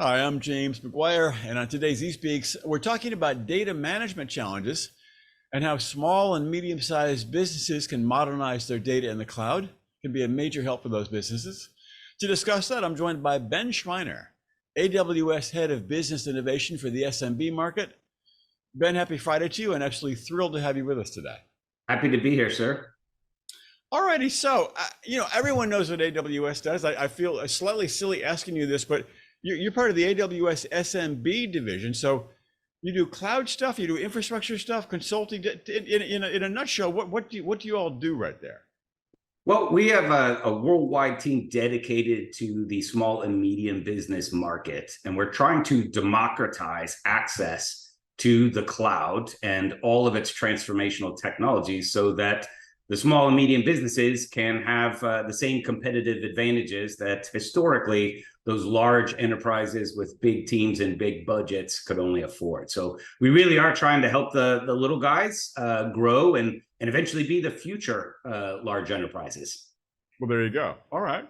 Hi, I'm James McGuire, and on today's eSpeaks, we're talking about data management challenges and how small and medium-sized businesses can modernize their data in the cloud. It can be a major help for those businesses. To discuss that, I'm joined by Ben Schreiner, AWS Head of Business Innovation for the SMB market. Ben, happy Friday to you, and absolutely thrilled to have you with us today. Happy to be here, sir. All righty, so, everyone knows what AWS does. I feel slightly silly asking you this, but you're part of the AWS SMB division. So you do cloud stuff, you do infrastructure stuff, consulting. In a nutshell, what do you all do right there? Well, we have a worldwide team dedicated to the small and medium business market, and we're trying to democratize access to the cloud and all of its transformational technologies so that the small and medium businesses can have the same competitive advantages that historically those large enterprises with big teams and big budgets could only afford. So we really are trying to help the little guys grow and eventually be the future large enterprises. Well, there you go. All right.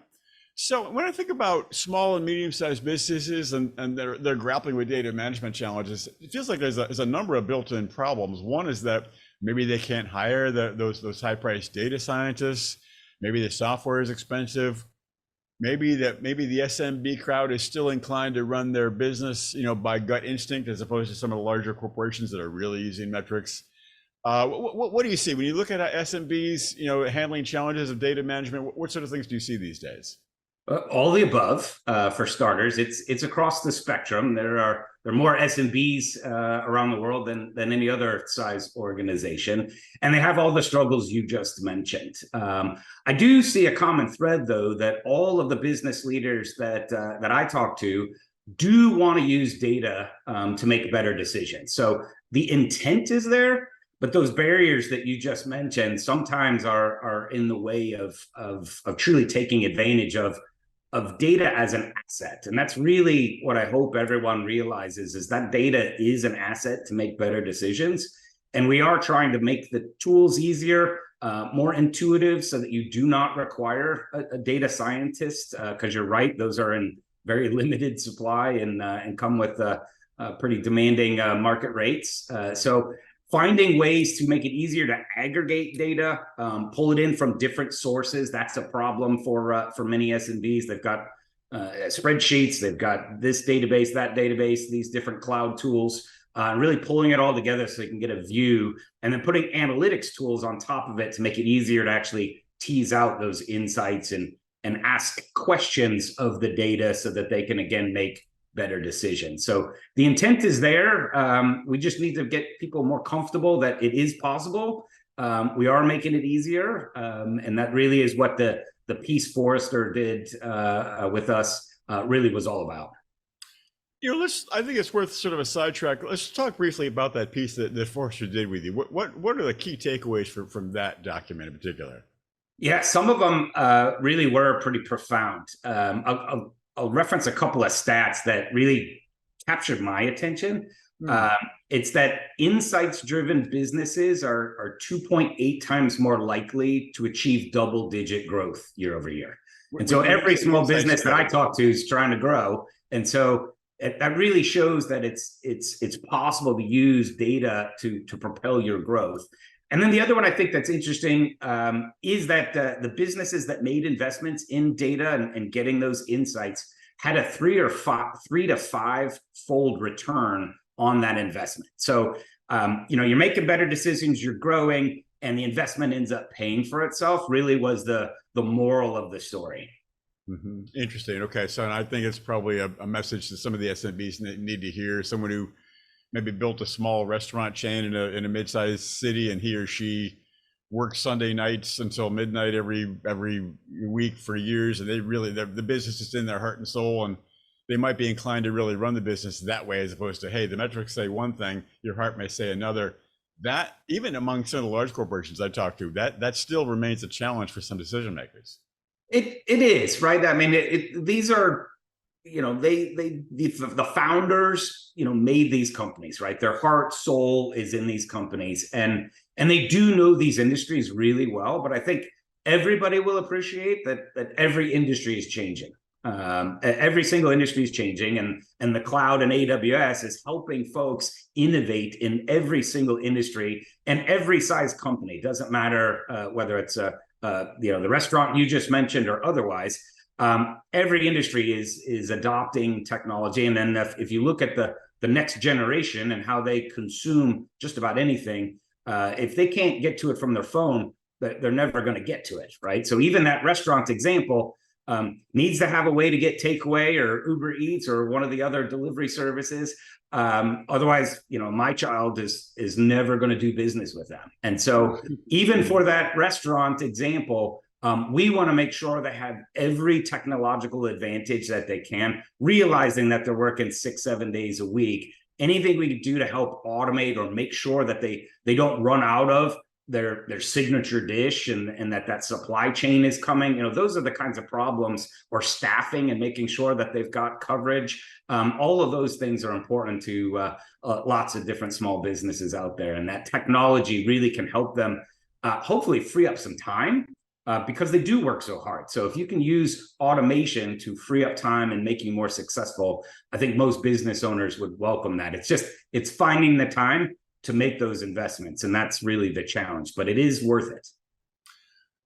So when I think about small and medium-sized businesses and they're grappling with data management challenges, it feels like there's a number of built-in problems. One is that maybe they can't hire those high-priced data scientists. Maybe the software is expensive. Maybe the SMB crowd is still inclined to run their business, by gut instinct, as opposed to some of the larger corporations that are really using metrics. What do you see when you look at SMBs, handling challenges of data management? What sort of things do you see these days? All the above, for starters. It's across the spectrum. There are more SMBs around the world than any other size organization, and they have all the struggles you just mentioned. I do see a common thread, though, that all of the business leaders that I talk to do want to use data to make better decisions. So the intent is there, but those barriers that you just mentioned sometimes are in the way of truly taking advantage of data as an asset. And that's really what I hope everyone realizes, is that data is an asset to make better decisions. And we are trying to make the tools easier, more intuitive, so that you do not require a data scientist, because you're right, those are in very limited supply and come with pretty demanding market rates. So finding ways to make it easier to aggregate data, pull it in from different sources, that's a problem for many SMBs. They've got spreadsheets, they've got this database, that database, these different cloud tools, really pulling it all together so they can get a view, and then putting analytics tools on top of it to make it easier to actually tease out those insights and ask questions of the data so that they can, again, make better decisions. So the intent is there. We just need to get people more comfortable that it is possible. We are making it easier, and that really is what the piece Forrester did with us really was all about. I think it's worth sort of a sidetrack. Let's talk briefly about that piece that Forrester did with you. What are the key takeaways from that document in particular? Yeah, some of them really were pretty profound. I'll reference a couple of stats that really captured my attention. It's that insights-driven businesses are 2.8 times more likely to achieve double-digit growth year over year. And so every small business that I talk to is trying to grow. And so that really shows that it's possible to use data to propel your growth. And then the other one I think that's interesting is that the businesses that made investments in data and getting those insights had a 3 to 5 fold return on that investment. So, you're making better decisions, you're growing, and the investment ends up paying for itself, really was the moral of the story. Mm-hmm. Interesting. Okay. So I think it's probably a message that some of the SMBs need to hear. Someone who maybe built a small restaurant chain in a mid-sized city, and he or she works Sunday nights until midnight every week for years, and the business is in their heart and soul, and they might be inclined to really run the business that way, as opposed to, hey, the metrics say one thing, your heart may say another. That, even among some of the large corporations I talk to, that still remains a challenge for some decision makers. It is, right? I mean, these are, the founders, made these companies, right? Their heart, soul is in these companies, and they do know these industries really well. But I think everybody will appreciate that every industry is changing. Every single industry is changing, and the cloud and AWS is helping folks innovate in every single industry and every size company. Doesn't matter whether it's the restaurant you just mentioned or otherwise. Every industry is adopting technology, and then if you look at the next generation and how they consume just about anything, if they can't get to it from their phone, they're never going to get to it, right? So even that restaurant example needs to have a way to get takeaway or Uber Eats or one of the other delivery services. Otherwise, my child is never going to do business with them. And so even for that restaurant example, we want to make sure they have every technological advantage that they can, realizing that they're working 6-7 days a week. Anything we can do to help automate or make sure that they don't run out of their signature dish and that supply chain is coming. Those are the kinds of problems, or staffing and making sure that they've got coverage. All of those things are important to lots of different small businesses out there. And that technology really can help them hopefully free up some time because they do work so hard. So if you can use automation to free up time and make you more successful, I think most business owners would welcome that. It's finding the time to make those investments, and that's really the challenge, but it is worth it.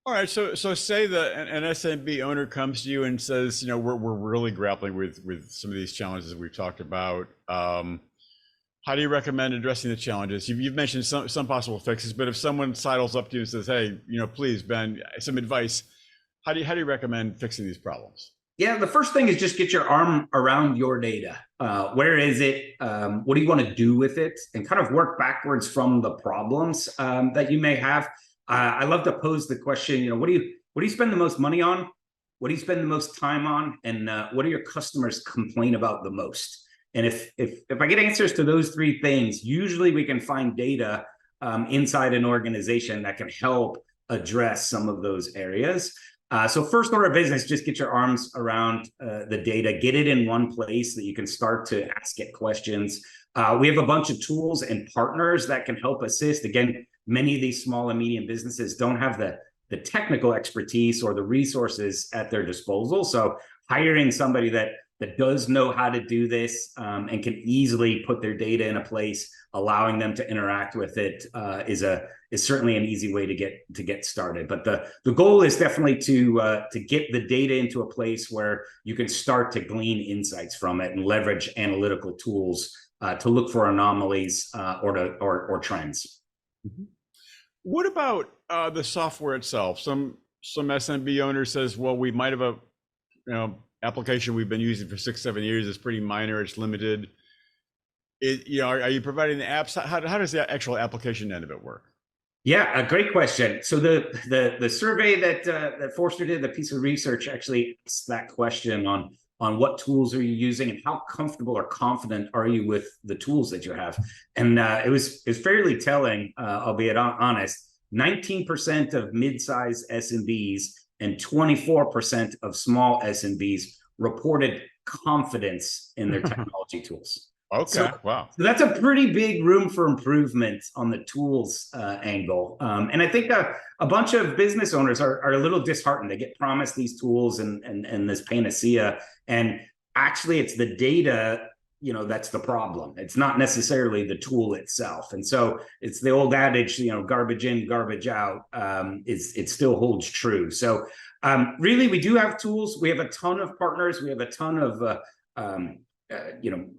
All right, so say that an SMB owner comes to you and says, we're really grappling with some of these challenges that we've talked about. How do you recommend addressing the challenges? You've mentioned some possible fixes, but if someone sidles up to you and says, hey, please, Ben, some advice, how do you recommend fixing these problems? Yeah, the first thing is just get your arm around your data. Where is it? What do you want to do with it? And kind of work backwards from the problems that you may have. I love to pose the question, what do you spend the most money on? What do you spend the most time on? And what do your customers complain about the most? And if I get answers to those three things, usually we can find data inside an organization that can help address some of those areas. So first order of business, just get your arms around the data, get it in one place that you can start to ask it questions. We have a bunch of tools and partners that can help assist. Again, many of these small and medium businesses don't have the technical expertise or the resources at their disposal. So hiring somebody that does know how to do this and can easily put their data in a place, allowing them to interact with it is certainly an easy way to get started. But the goal is definitely to get the data into a place where you can start to glean insights from it and leverage analytical tools to look for anomalies or trends. Mm-hmm. What about the software itself? Some SMB owner says, well, we might have a application we've been using for 6-7 years. It's pretty minor, it's limited. Are you providing the apps? How does the actual application end of it work? Yeah, a great question. So the survey that Forrester did, the piece of research, actually asked that question on what tools are you using and how comfortable or confident are you with the tools that you have. And it was fairly telling, albeit honest. 19% of mid-sized SMBs and 24% of small SMBs reported confidence in their technology tools. Okay, wow. So that's a pretty big room for improvement on the tools angle. And I think a bunch of business owners are a little disheartened. They get promised these tools and this panacea. And actually, it's the data, that's the problem. It's not necessarily the tool itself. And so it's the old adage, garbage in, garbage out, it still holds true. So really, we do have tools. We have a ton of partners. We have a ton of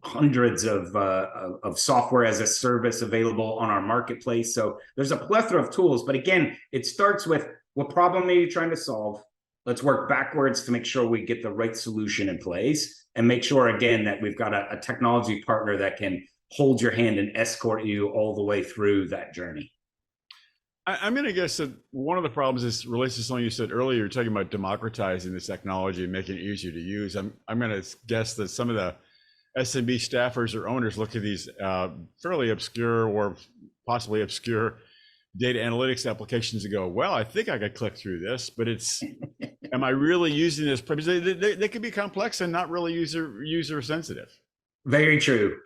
hundreds of software as a service available on our marketplace. So there's a plethora of tools. But again, it starts with what problem are you trying to solve? Let's work backwards to make sure we get the right solution in place and make sure, again, that we've got a technology partner that can hold your hand and escort you all the way through that journey. I'm going to guess that one of the problems is relates to something you said earlier. You're talking about democratizing this technology and making it easier to use. I'm going to guess that some of the SMB staffers or owners look at these fairly obscure or possibly obscure data analytics applications and go, well, I think I could click through this, but am I really using this? Because they can be complex and not really user sensitive. Very true.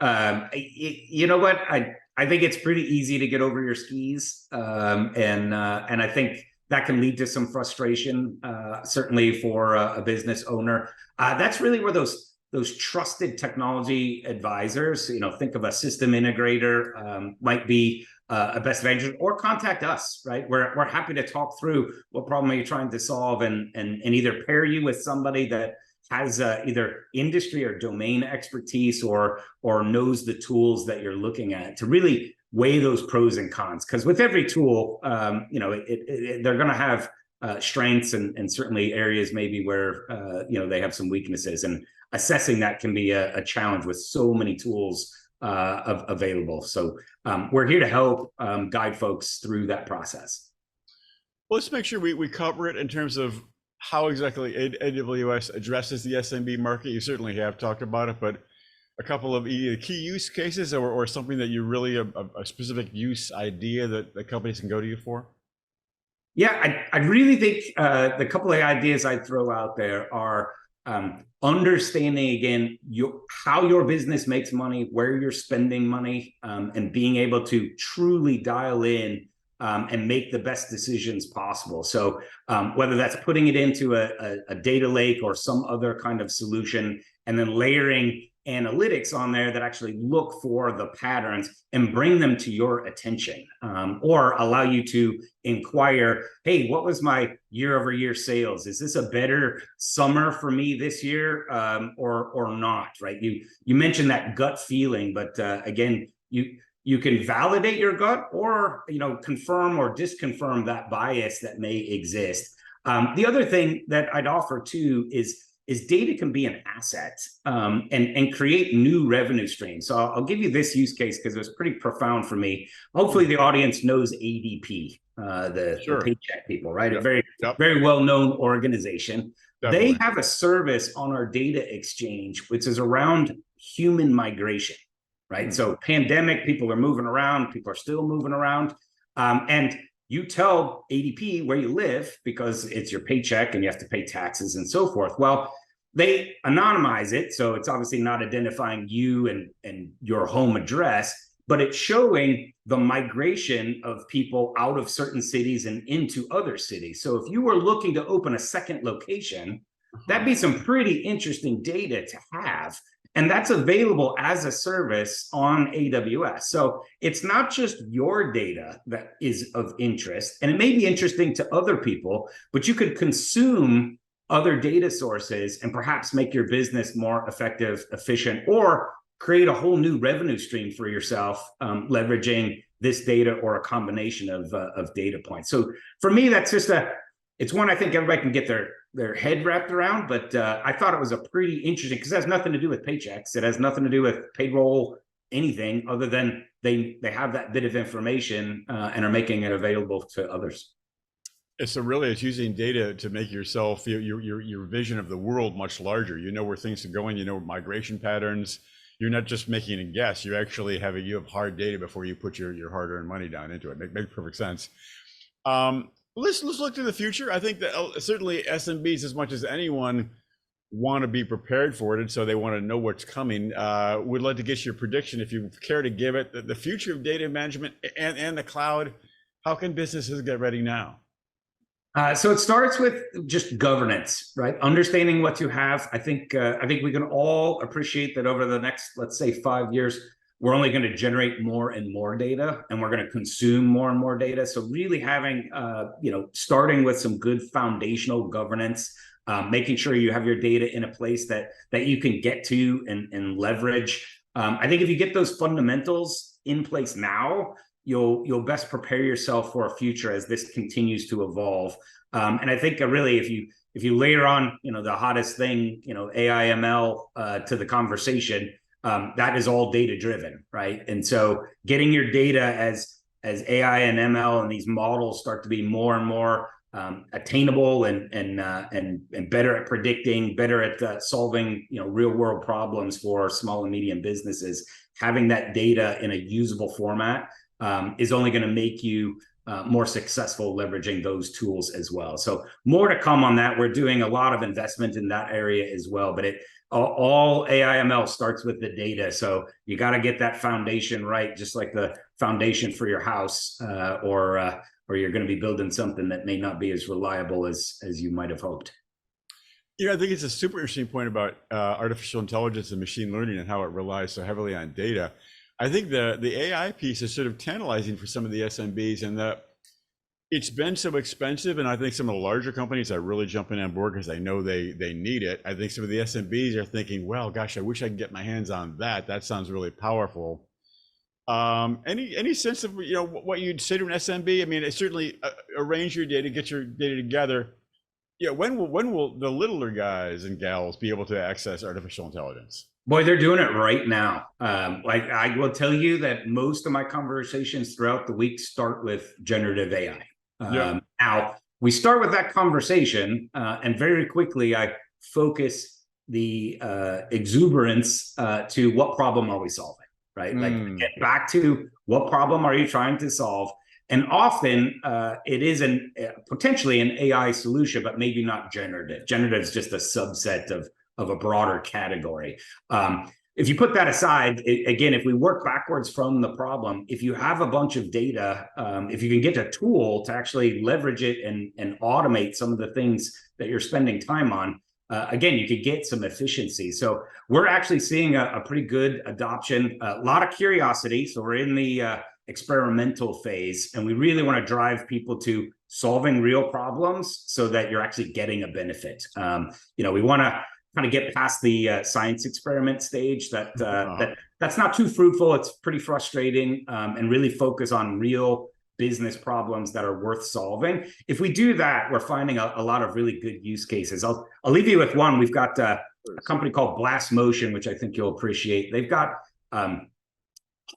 You know what? I think it's pretty easy to get over your skis. And I think that can lead to some frustration, certainly for a business owner. That's really where those trusted technology advisors, think of a system integrator, might be a best advantage, or contact us, right? We're happy to talk through what problem are you trying to solve, and either pair you with somebody that has either industry or domain expertise, or knows the tools that you're looking at, to really weigh those pros and cons. Because with every tool, they're going to have strengths and certainly areas maybe where they have some weaknesses, and assessing that can be a challenge with so many tools available. So we're here to help guide folks through that process. Well, let's make sure we cover it in terms of how exactly AWS addresses the SMB market. You certainly have talked about it, but a couple of either key use cases or something that you really, a specific use idea that the companies can go to you for? Yeah, I really think the couple of ideas I'd throw out there are understanding, again, how your business makes money, where you're spending money, and being able to truly dial in and make the best decisions possible. So whether that's putting it into a data lake or some other kind of solution, and then layering analytics on there that actually look for the patterns and bring them to your attention, or allow you to inquire, hey, what was my year over year sales? Is this a better summer for me this year, or not, right? You mentioned that gut feeling, but again, you can validate your gut, or confirm or disconfirm that bias that may exist. The other thing that I'd offer too is data can be an asset, and create new revenue streams. So I'll give you this use case because it was pretty profound for me. Hopefully the audience knows ADP, the paycheck people, right? Yep. A very well-known organization. Definitely. They have a service on our data exchange, which is around human migration, right? So pandemic, people are moving around, people are still moving around. And you tell ADP where you live because it's your paycheck and you have to pay taxes and so forth. Well, they anonymize it, so it's obviously not identifying you and your home address, but it's showing the migration of people out of certain cities and into other cities. So if you were looking to open a second location, that'd be some pretty interesting data to have. And that's available as a service on AWS. So it's not just your data that is of interest, and it may be interesting to other people, but you could consume other data sources and perhaps make your business more effective, efficient, or create a whole new revenue stream for yourself, leveraging this data or a combination of data points. So for me, that's just it's one I think everybody can get their head wrapped around, but I thought it was a pretty interesting, because it has nothing to do with paychecks. It has nothing to do with payroll, anything other than they have that bit of information and are making it available to others. So really, it's using data to make yourself, your vision of the world much larger. You know where things are going, you know migration patterns. You're not just making a guess. You actually have hard data before you put your hard-earned money down into it. Makes perfect sense. Let's look to the future. I think that certainly SMBs, as much as anyone, want to be prepared for it, and so they want to know what's coming. Would like to get your prediction, if you care to give it, the future of data management and the cloud. How can businesses get ready now? So it starts with just governance, right? Understanding what you have. I think we can all appreciate that over the next, let's say, 5 years, we're only going to generate more and more data, and we're going to consume more and more data. So really having, starting with some good foundational governance, making sure you have your data in a place that you can get to and leverage. I think if you get those fundamentals in place now, you'll best prepare yourself for a future as this continues to evolve. And I think really, if you layer on, the hottest thing, AI ML to the conversation, that is all data driven, right? And so getting your data as AI and ML and these models start to be more and more attainable and better at predicting, better at solving real world problems for small and medium businesses, having that data in a usable format is only going to make you more successful leveraging those tools as well. So more to come on that. We're doing a lot of investment in that area as well, but all AI ML starts with the data. So you got to get that foundation right, just like the foundation for your house or or you're going to be building something that may not be as reliable as you might have hoped. I think it's a super interesting point about artificial intelligence and machine learning and how it relies so heavily on data. I think the AI piece is sort of tantalizing for some of the SMBs, and that it's been so expensive, and I think some of the larger companies are really jumping on board because they know they need it. I think some of the SMBs are thinking, well, gosh, I wish I could get my hands on that. That sounds really powerful. Any sense of what you'd say to an SMB? I mean, it certainly arrange your data, get your data together. Yeah, when will the littler guys and gals be able to access artificial intelligence? Boy, they're doing it right now. Like, I will tell you that most of my conversations throughout the week start with generative AI. Now, we start with that conversation, and very quickly I focus the exuberance to what problem are we solving, right? Like, get back to what problem are you trying to solve? And often it is potentially an AI solution, but maybe not generative. Generative is just a subset of a broader category. If you put that aside, again, if we work backwards from the problem, if you have a bunch of data, if you can get a tool to actually leverage it and automate some of the things that you're spending time on, again, you could get some efficiency. So we're actually seeing a pretty good adoption, a lot of curiosity. So we're in the experimental phase, and we really want to drive people to solving real problems so that you're actually getting a benefit. We want to kind of get past the science experiment stage. That's not too fruitful. It's pretty frustrating, and really focus on real business problems that are worth solving. If we do that, we're finding a lot of really good use cases. I'll leave you with one. We've got a company called Blast Motion, which I think you'll appreciate. They've got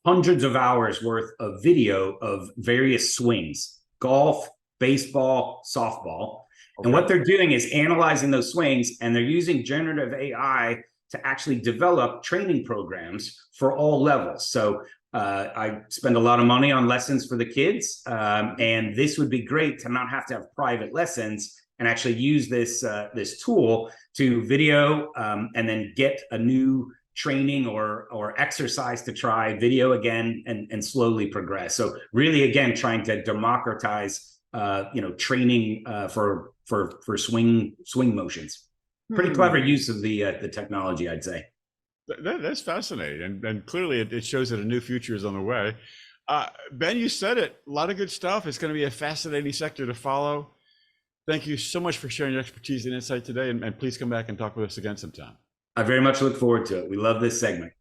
hundreds of hours worth of video of various swings: golf, baseball, softball. And what they're doing is analyzing those swings, and they're using generative AI to actually develop training programs for all levels. So I spend a lot of money on lessons for the kids, and this would be great to not have to have private lessons and actually use this tool to video and then get a new training or exercise to try, video again, and slowly progress. So really, again, trying to democratize training for swing motions. Pretty clever use of the technology, I'd say. That's fascinating, and clearly it shows that a new future is on the way. Ben, you said it, a lot of good stuff. It's going to be a fascinating sector to follow. Thank you so much for sharing your expertise and insight today, and please come back and talk with us again sometime. I very much look forward to it. We love this segment.